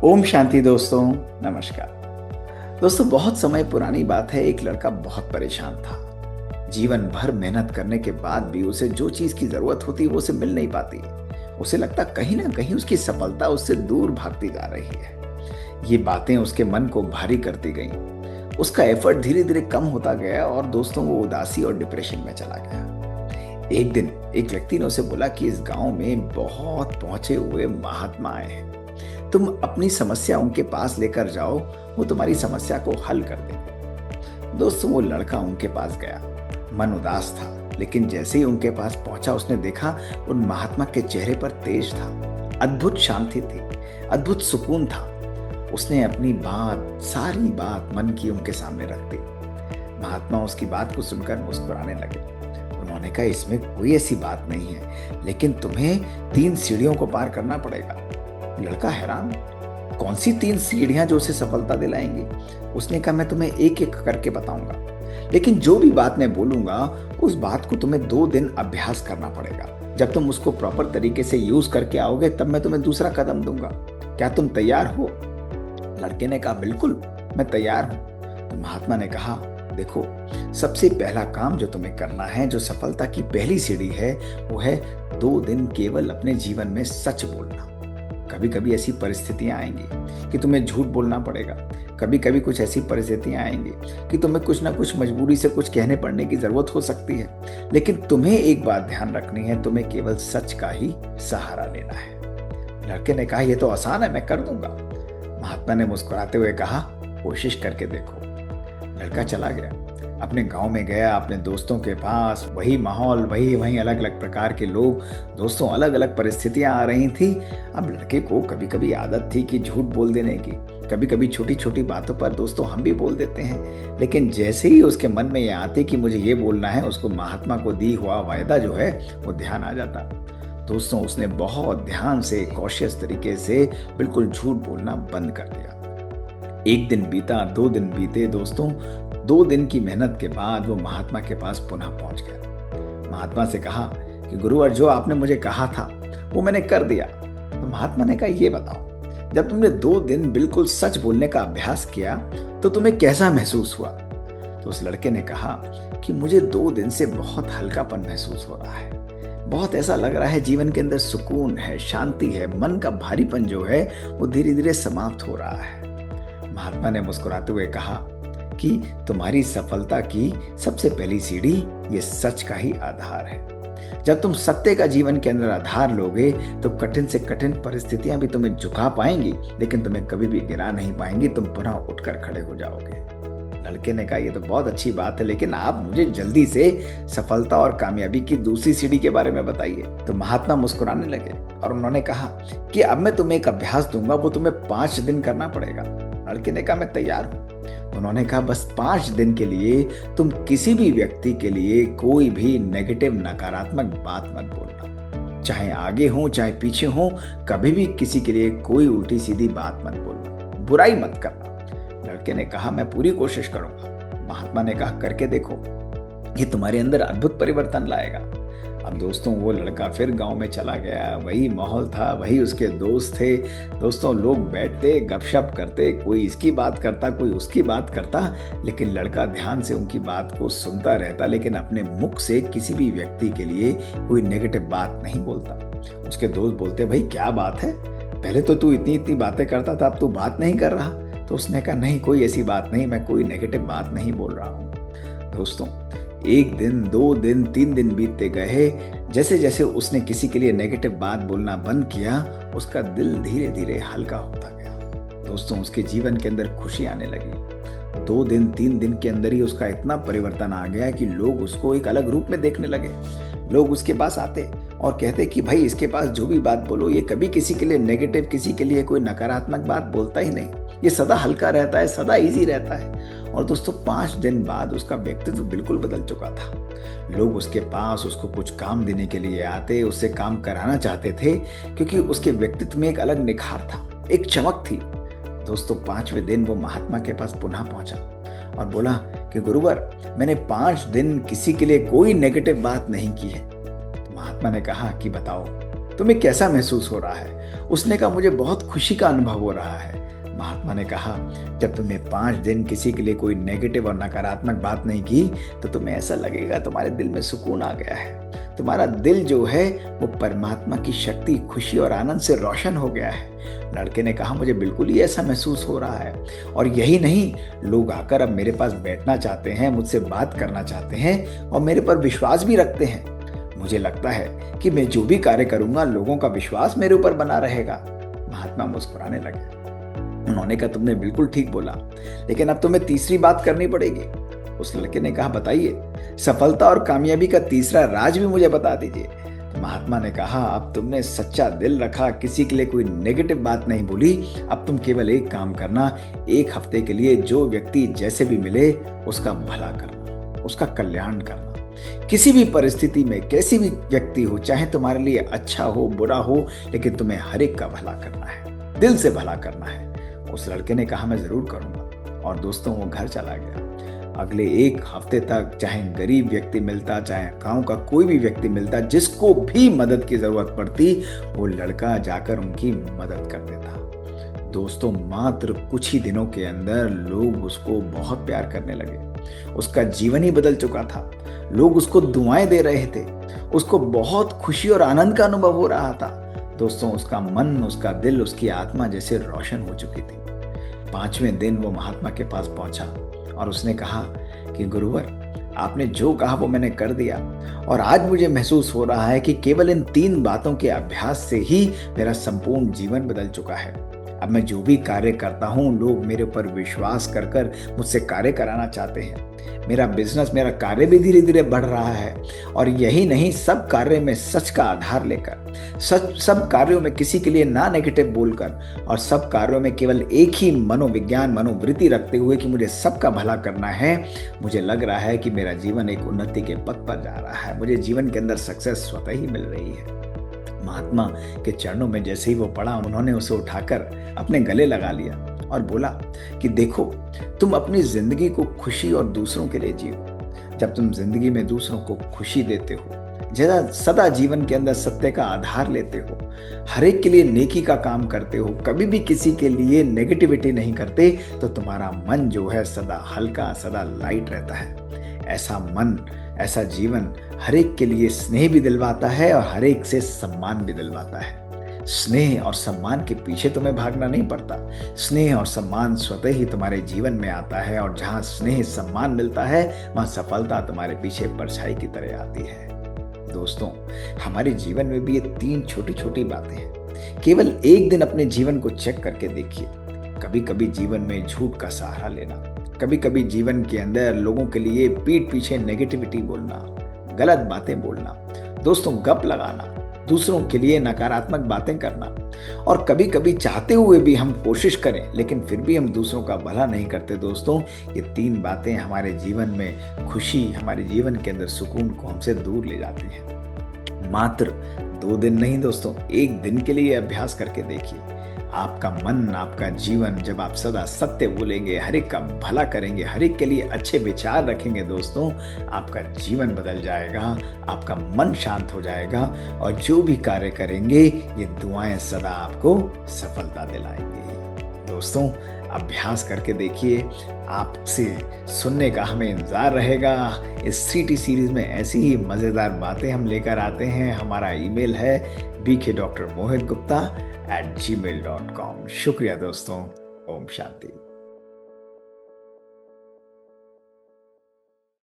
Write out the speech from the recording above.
ओम शांति दोस्तों। नमस्कार दोस्तों। बहुत समय पुरानी बात है, एक लड़का बहुत परेशान था। जीवन भर मेहनत करने के बाद भी उसे जो चीज की जरूरत होती वो उसे मिल नहीं पाती। उसे लगता कहीं ना कहीं उसकी सफलता उससे दूर भागती जा रही है। ये बातें उसके मन को भारी करती गईं। उसका एफर्ट धीरे धीरे कम होता गया और दोस्तों वो उदासी और डिप्रेशन में चला गया। एक दिन एक व्यक्ति ने उसे बोला कि इस गांव में बहुत पहुंचे हुए महात्मा आए हैं, तुम अपनी समस्या उनके पास लेकर जाओ, वो तुम्हारी समस्या को हल कर देंगे। दोस्तों वो लड़का उनके पास गया। मन उदास था, लेकिन जैसे ही उनके पास पहुंचा उसने देखा उन महात्मा के चेहरे पर तेज था, अद्भुत शांति थी, अद्भुत सुकून था। उसने अपनी सारी बात मन की उनके सामने रख दी। महात्मा उसकी बात को सुनकर मुस्कुराने लगे। उन्होंने कहा, इसमें कोई ऐसी बात नहीं है, लेकिन तुम्हें 3 सीढ़ियों को पार करना पड़ेगा। लड़का हैरान, कौन सी 3 सीढ़ियां जो उसे सफलता दिलाएंगी? उसने कहा, मैं तुम्हें एक एक करके बताऊंगा, लेकिन जो भी बात मैं बोलूंगा उस बात को तुम्हें 2 दिन अभ्यास करना पड़ेगा। जब तुम उसको प्रॉपर तरीके से यूज करके आओगे तब मैं तुम्हें दूसरा कदम दूंगा। क्या तुम तैयार हो? लड़के ने कहा, बिल्कुल मैं तैयार हूं। तो महात्मा ने कहा, देखो, सबसे पहला काम जो तुम्हें करना है, जो सफलता की पहली सीढ़ी है, वो है 2 दिन केवल अपने जीवन में सच बोलना। कभी कभी ऐसी परिस्थितियां आएंगी कि तुम्हें झूठ बोलना पड़ेगा। कभी कभी कुछ ऐसी परिस्थितियां आएंगी कि तुम्हें कुछ ना कुछ मजबूरी से कुछ कहने पड़ने की जरूरत हो सकती है, लेकिन तुम्हें एक बात ध्यान रखनी है, तुम्हें केवल सच का ही सहारा लेना है। लड़के ने कहा, यह तो आसान है, मैं कर दूंगा। महात्मा ने मुस्कुराते हुए कहा, कोशिश करके देखो। लड़का चला गया, अपने गांव में गया, अपने दोस्तों के पास। वही माहौल, वही अलग अलग प्रकार के लोग। दोस्तों अलग अलग परिस्थितियां आ रही थी। अब लड़के को कभी कभी आदत थी कि झूठ बोल देने की। कभी कभी छोटी छोटी बातों पर दोस्तों हम भी बोल देते हैं, लेकिन जैसे ही उसके मन में ये आते कि मुझे ये बोलना है, उसको महात्मा को दी हुआ वायदा जो है वो ध्यान आ जाता। दोस्तों उसने बहुत ध्यान से, कॉशियस तरीके से बिल्कुल झूठ बोलना बंद कर दिया। 1 दिन बीता, 2 दिन बीते। दोस्तों 2 दिन की मेहनत के बाद वो महात्मा के पास पुनः पहुंच गया। महात्मा से कहा कि गुरुवर, जो आपने मुझे कहा था वो मैंने कर दिया। तो महात्मा ने कहा, ये बताओ, जब तुमने 2 दिन बिल्कुल सच बोलने का अभ्यास किया तो तुम्हें कैसा महसूस हुआ? तो उस लड़के ने कहा कि मुझे 2 दिन से बहुत हल्कापन महसूस हो रहा है। बहुत ऐसा लग रहा है जीवन के अंदर सुकून है, शांति है, मन का भारीपन जो है वो धीरे धीरे समाप्त हो रहा है। महात्मा ने मुस्कुराते हुए कहा कि तुम्हारी सफलता की सबसे पहली सीढ़ी ये सच का ही आधार है। जब तुम सत्य का जीवन के अंदर आधार लोगे तो कठिन से कठिन परिस्थितियां भी तुम्हें झुका पाएंगी, लेकिन तुम्हें कभी भी गिरा नहीं पाएंगी। तुम पुनः उठकर खड़े हो जाओगे। लड़के ने कहा, ये तो बहुत अच्छी बात है, लेकिन आप मुझे जल्दी से सफलता और कामयाबी की दूसरी सीढ़ी के बारे में बताइए। तो महात्मा मुस्कुराने लगे और उन्होंने कहा कि अब मैं तुम्हें एक अभ्यास दूंगा, वो तुम्हें 5 दिन करना पड़ेगा। लड़के ने कहा, मैं तैयार हूं। उन्होंने कहा, बस 5 दिन के लिए तुम किसी भी व्यक्ति के लिए कोई भी नेगेटिव, नकारात्मक बात मत बोलना। चाहे आगे हो चाहे पीछे हो, कभी भी किसी के लिए कोई उल्टी सीधी बात मत बोलना, बुराई मत करना। लड़के ने कहा, मैं पूरी कोशिश करूंगा। महात्मा ने कहा, करके देखो, ये तुम्हारे अंदर अद्भुत परिवर्तन लाएगा। अब दोस्तों वो लड़का फिर गांव में चला गया। वही माहौल था, वही उसके दोस्त थे। दोस्तों लोग बैठते, गपशप करते, कोई इसकी बात करता, कोई उसकी बात करता, लेकिन लड़का ध्यान से उनकी बात को सुनता रहता, लेकिन अपने मुख से किसी भी व्यक्ति के लिए कोई नेगेटिव बात नहीं बोलता। उसके दोस्त बोलते, भाई क्या बात है, पहले तो तू इतनी इतनी बातें करता था, अब तू बात नहीं कर रहा। तो उसने कहा, नहीं, कोई ऐसी बात नहीं, मैं कोई नेगेटिव बात नहीं बोल रहा हूँ। दोस्तों 1 दिन, 2 दिन, 3 दिन बीतते गए। जैसे जैसे उसने किसी के लिए नेगेटिव बात बोलना बंद किया, उसका दिल धीरे धीरे हल्का होता गया। दोस्तों उसके जीवन के अंदर खुशी आने लगी। 2 दिन, 3 दिन के अंदर ही उसका इतना परिवर्तन आ गया कि लोग उसको एक अलग रूप में देखने लगे। लोग उसके पास आते और कहते कि भाई इसके पास जो भी बात बोलो, ये कभी किसी के लिए नेगेटिव, किसी के लिए कोई नकारात्मक बात बोलता ही नहीं, ये सदा हल्का रहता है, सदा इजी रहता है। और दोस्तों 5 दिन बाद उसका व्यक्तित्व बिल्कुल बदल चुका था। लोग उसके पास उसको कुछ काम देने के लिए आते, उससे काम कराना चाहते थे, क्योंकि उसके व्यक्तित्व में एक अलग निखार था, एक चमक थी। दोस्तों 5वें दिन वो महात्मा के पास पुनः पहुंचा और बोला कि गुरुवर, मैंने 5 दिन किसी के लिए कोई नेगेटिव बात नहीं की है। तो महात्मा ने कहा कि बताओ, तुम्हें कैसा महसूस हो रहा है? उसने कहा, मुझे बहुत खुशी का अनुभव हो रहा है। महात्मा ने कहा, जब तुमने 5 दिन किसी के लिए कोई नेगेटिव और नकारात्मक बात नहीं की तो तुम्हें ऐसा लगेगा तुम्हारे दिल में सुकून आ गया है। तुम्हारा दिल जो है वो परमात्मा की शक्ति, खुशी और आनंद से रोशन हो गया है। लड़के ने कहा, मुझे बिल्कुल ही ऐसा महसूस हो रहा है, और यही नहीं, लोग आकर अब मेरे पास बैठना चाहते हैं, मुझसे बात करना चाहते हैं और मेरे पर विश्वास भी रखते हैं। मुझे लगता है कि मैं जो भी कार्य करूंगा लोगों का विश्वास मेरे ऊपर बना रहेगा। महात्मा मुस्कुराने लगे। उन्होंने कहा, तुमने बिल्कुल ठीक बोला, लेकिन अब तुम्हें तीसरी बात करनी पड़ेगी। उस लड़के ने कहा, बताइए, सफलता और कामयाबी का तीसरा राज भी मुझे बता दीजिए। महात्मा ने कहा, अब तुमने सच्चा दिल रखा, किसी के लिए कोई नेगेटिव बात नहीं बोली। अब तुम केवल एक काम करना, 1 हफ्ते के लिए जो व्यक्ति जैसे भी मिले उसका भला करना, उसका कल्याण करना। किसी भी परिस्थिति में कैसी भी व्यक्ति हो, चाहे तुम्हारे लिए अच्छा हो बुरा हो, लेकिन तुम्हें हर एक का भला करना है, दिल से भला करना है। उस लड़के ने कहा, मैं जरूर करूंगा। और दोस्तों, वो घर चला गया। अगले 1 हफ्ते तक चाहे गरीब व्यक्ति मिलता, चाहे गांव का कोई भी व्यक्ति मिलता, जिसको भी मदद की जरूरत पड़ती, वो लड़का जाकर उनकी मदद कर देता। दोस्तों, मात्र कुछ ही दिनों के अंदर लोग उसको बहुत प्यार करने लगे। उसका जीवन ही बदल चुका था। लोग उसको दुआएं दे रहे थे। उसको बहुत खुशी और आनंद का अनुभव हो रहा था। दोस्तों, उसका मन, उसका दिल, उसकी आत्मा जैसे रोशन हो चुकी थी। 5वें दिन वो महात्मा के पास पहुंचा और उसने कहा कि गुरुवर, आपने जो कहा वो मैंने कर दिया, और आज मुझे महसूस हो रहा है कि केवल इन 3 बातों के अभ्यास से ही मेरा संपूर्ण जीवन बदल चुका है। अब मैं जो भी कार्य करता हूँ, लोग मेरे ऊपर विश्वास कर कर मुझसे कार्य कराना चाहते हैं। मेरा बिजनेस, मेरा कार्य भी धीरे धीरे बढ़ रहा है, और यही नहीं, सब कार्य में सच का आधार लेकर, सब कार्यों में किसी के लिए ना नेगेटिव बोलकर, और सब कार्यों में केवल एक ही मनोविज्ञान, मनोवृत्ति रखते हुए कि मुझे सबका भला करना है। मुझे लग रहा है कि मेरा जीवन एक उन्नति के पथ पर जा रहा है। मुझे जीवन के अंदर सक्सेस स्वतः ही मिल रही है। महात्मा के चरणों में जैसे ही वो पड़ा, उन्होंने उसे उठाकर अपने गले लगा लिया और बोला कि देखो, तुम अपनी जिंदगी को खुशी और दूसरों के लिए जियो। जब तुम जिंदगी में दूसरों को खुशी देते हो, सदा जीवन के अंदर सत्य का आधार लेते हो, हर एक के लिए नेकी का काम करते हो, कभी भी किसी के लिए नेगेटिविटी नहीं करते, तो तुम्हारा मन जो है सदा हल्का, सदा लाइट रहता है। ऐसा मन, ऐसा जीवन हर एक के लिए स्नेह भी दिलवाता है और हर एक से सम्मान भी दिलवाता है। स्नेह और सम्मान के पीछे तुम्हें भागना नहीं पड़ता। स्नेह और सम्मान स्वतः ही तुम्हारे जीवन में आता है, और जहां स्नेह सम्मान मिलता है, वहां सफलता तुम्हारे पीछे परछाई की तरह आती है। दोस्तों, हमारे जीवन में भी ये 3 छोटी छोटी बातें हैं। केवल एक दिन अपने जीवन को चेक करके देखिए। कभी कभी जीवन में झूठ का सहारा लेना, कभी कभी जीवन के अंदर लोगों के लिए पीठ पीछे नेगेटिविटी बोलना, गलत बातें बोलना, दोस्तों गप लगाना, दूसरों के लिए नकारात्मक बातें करना, और कभी कभी चाहते हुए भी हम कोशिश करें लेकिन फिर भी हम दूसरों का भला नहीं करते। दोस्तों, ये 3 बातें हमारे जीवन में खुशी, हमारे जीवन के अंदर सुकून को हमसे दूर ले जाती हैं। मात्र 2 दिन नहीं दोस्तों, 1 दिन के लिए अभ्यास करके देखिए। आपका मन, आपका जीवन, जब आप सदा सत्य बोलेंगे, हर एक का भला करेंगे, हर एक के लिए अच्छे विचार रखेंगे, दोस्तों, आपका जीवन बदल जाएगा, आपका मन शांत हो जाएगा, और जो भी कार्य करेंगे, ये दुआएं सदा आपको सफलता दिलाएंगी। दोस्तों, अभ्यास करके देखिए। आपसे सुनने का हमें इंतजार रहेगा। इस 3T सीरीज में ऐसी ही मजेदार बातें हम लेकर आते हैं। हमारा ईमेल है bkdrmohitgupta@gmail.com। शुक्रिया दोस्तों। ओम शांति।